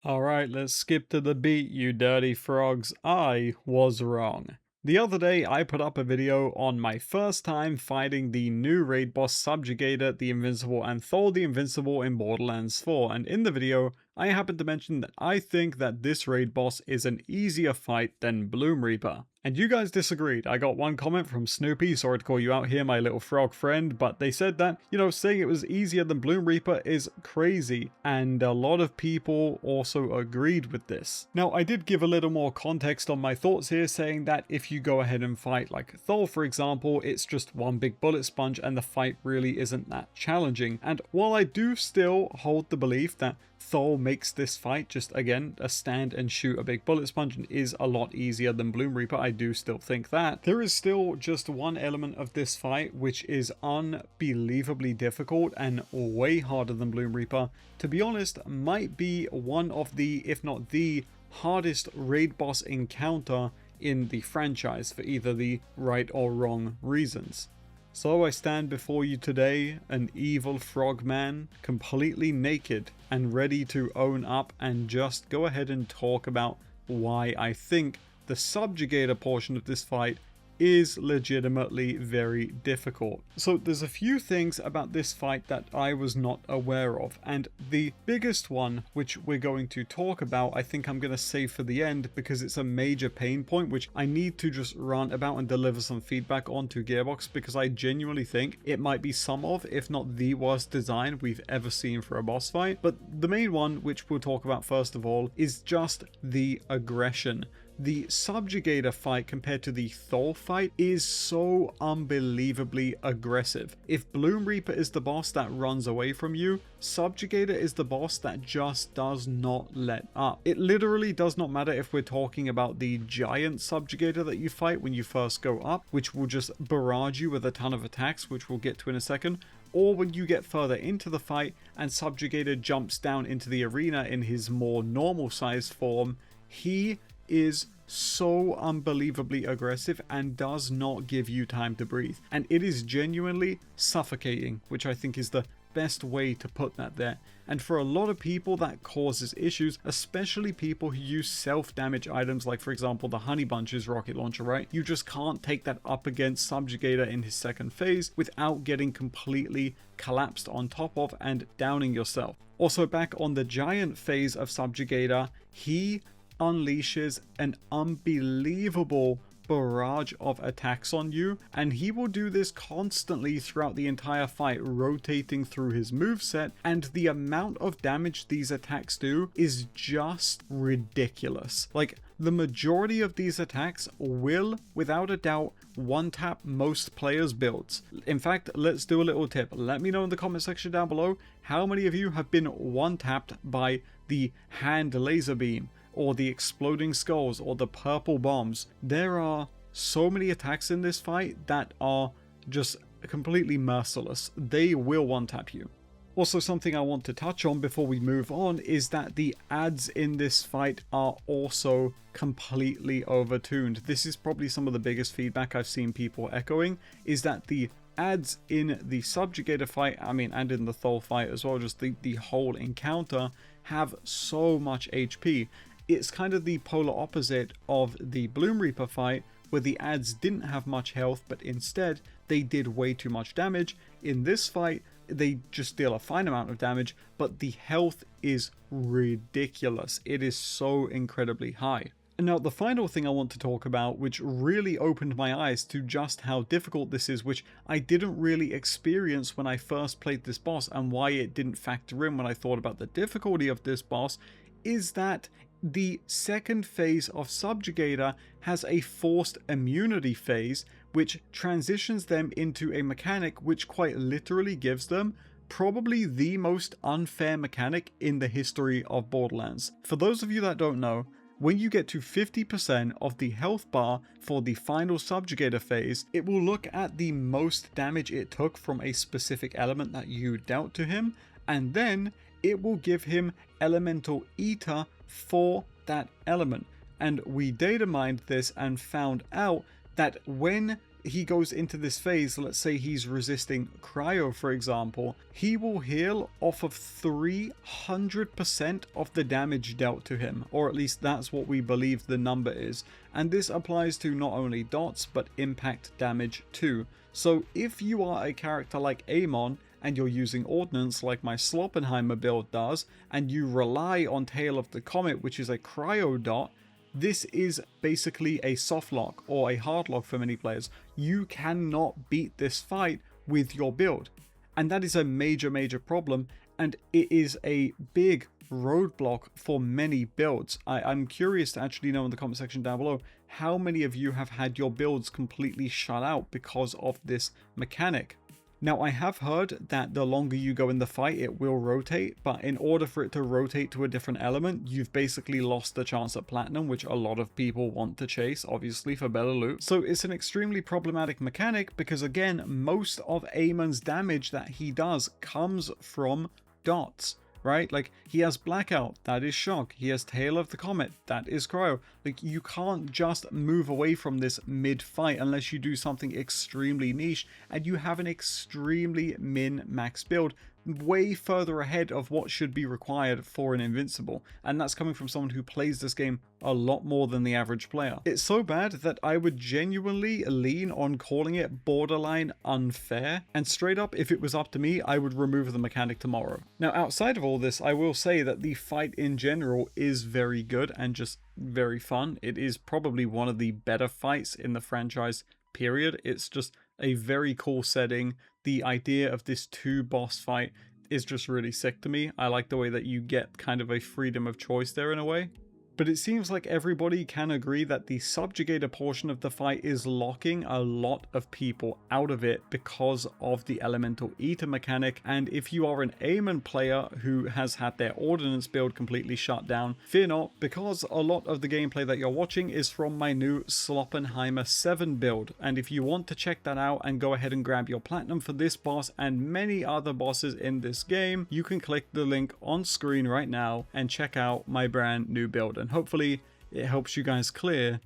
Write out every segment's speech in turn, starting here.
Alright, let's skip to the beat, you dirty frogs. I was wrong. The other day, I put up a video on my first time fighting the new raid boss Subjugator, the Invincible, and Thor the Invincible in Borderlands 4, and in the video, I happened to mention that I think that this raid boss is an easier fight than Bloomreaper. And you guys disagreed. I got one comment from Snoopy, sorry to call you out here, my little frog friend, but they said that, saying it was easier than Bloomreaper is crazy, and a lot of people also agreed with this. Now, I did give a little more context on my thoughts here, saying that if you go ahead and fight like Thor, for example, it's just one big bullet sponge and the fight really isn't that challenging. And while I do still hold the belief that Thor makes this fight just, again, a stand and shoot a big bullet sponge and is a lot easier than Bloomreaper, I do still think that. There is still just one element of this fight which is unbelievably difficult and way harder than Bloomreaper. To be honest, might be one of the, if not the, hardest raid boss encounter in the franchise for either the right or wrong reasons. So I stand before you today, an evil frogman, completely naked and ready to own up and just go ahead and talk about why I think the Subjugator portion of this fight is legitimately very difficult. So there's a few things about this fight that I was not aware of, and the biggest one which we're going to talk about I think I'm going to save for the end because it's a major pain point which I need to just rant about and deliver some feedback on to Gearbox, because I genuinely think it might be some of, if not the worst design we've ever seen for a boss fight. But the main one, which we'll talk about first of all, is just the aggression. The Subjugator fight compared to the Thor fight is so unbelievably aggressive. If Bloomreaper is the boss that runs away from you, Subjugator is the boss that just does not let up. It literally does not matter if we're talking about the giant Subjugator that you fight when you first go up, which will just barrage you with a ton of attacks, which we'll get to in a second, or when you get further into the fight and Subjugator jumps down into the arena in his more normal sized form. He is so unbelievably aggressive and does not give you time to breathe, and it is genuinely suffocating, which I think is the best way to put that there. And for a lot of people that causes issues, especially people who use self-damage items like, for example, the Honey Bunch's rocket launcher, right? You just can't take that up against Subjugator in his second phase without getting completely collapsed on top of and downing yourself. Also, back on the giant phase of Subjugator, he unleashes an unbelievable barrage of attacks on you, and he will do this constantly throughout the entire fight, rotating through his moveset, and the amount of damage these attacks do is just ridiculous. Like, the majority of these attacks will, without a doubt, one-tap most players' builds. In fact, let's do a little tip. Let me know in the comment section down below how many of you have been one-tapped by the hand laser beam, or the exploding skulls, or the purple bombs. There are so many attacks in this fight that are just completely merciless. They will one-tap you. Also, something I want to touch on before we move on is that the ads in this fight are also completely overtuned. This is probably some of the biggest feedback I've seen people echoing, is that the ads in the Subjugator fight, and in the Thor fight as well, just the whole encounter, have so much HP. It's kind of the polar opposite of the Bloomreaper fight, where the ads didn't have much health, but instead they did way too much damage. In this fight, they just deal a fine amount of damage, but the health is ridiculous. It is so incredibly high. And now the final thing I want to talk about, which really opened my eyes to just how difficult this is, which I didn't really experience when I first played this boss, and why it didn't factor in when I thought about the difficulty of this boss, is that the second phase of Subjugator has a forced immunity phase, which transitions them into a mechanic which quite literally gives them probably the most unfair mechanic in the history of Borderlands. For those of you that don't know, when you get to 50% of the health bar for the final Subjugator phase, it will look at the most damage it took from a specific element that you dealt to him, and then it will give him Elemental Ether for that element. And we data mined this and found out that when he goes into this phase, let's say he's resisting cryo for example, he will heal off of 300% of the damage dealt to him, or at least that's what we believe the number is, and this applies to not only dots but impact damage too. So if you are a character like Amon and you're using Ordnance like my Sloppenheimer build does, and you rely on Tail of the Comet, which is a cryo dot, this is basically a soft lock or a hard lock for many players. You cannot beat this fight with your build, and that is a major problem, and it is a big roadblock for many builds. I'm curious to actually know in the comment section down below how many of you have had your builds completely shut out because of this mechanic. Now, I have heard that the longer you go in the fight, it will rotate, but in order for it to rotate to a different element, you've basically lost the chance at platinum, which a lot of people want to chase, obviously, for better loot. So it's an extremely problematic mechanic because, again, most of Amon's damage that he does comes from dots. Right? Like, he has Blackout, that is Shock. He has Tail of the Comet, that is Cryo. Like, you can't just move away from this mid-fight unless you do something extremely niche, and you have an extremely min-max build, way further ahead of what should be required for an Invincible, and that's coming from someone who plays this game a lot more than the average player. It's so bad that I would genuinely lean on calling it borderline unfair, and straight up, if it was up to me, I would remove the mechanic tomorrow. Now, outside of all this, I will say that the fight in general is very good and just very fun. It is probably one of the better fights in the franchise, period. It's just a very cool setting. The idea of this 2-boss fight is just really sick to me. I like the way that you get kind of a freedom of choice there in a way. But it seems like everybody can agree that the Subjugator portion of the fight is locking a lot of people out of it because of the Elemental Eater mechanic, and if you are an Amon player who has had their Ordnance build completely shut down, fear not, because a lot of the gameplay that you're watching is from my new Sloppenheimer 7 build, and if you want to check that out and go ahead and grab your platinum for this boss and many other bosses in this game, you can click the link on screen right now and check out my brand new build. And hopefully it helps you guys clear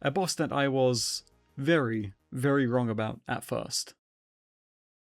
a boss that I was very wrong about at first.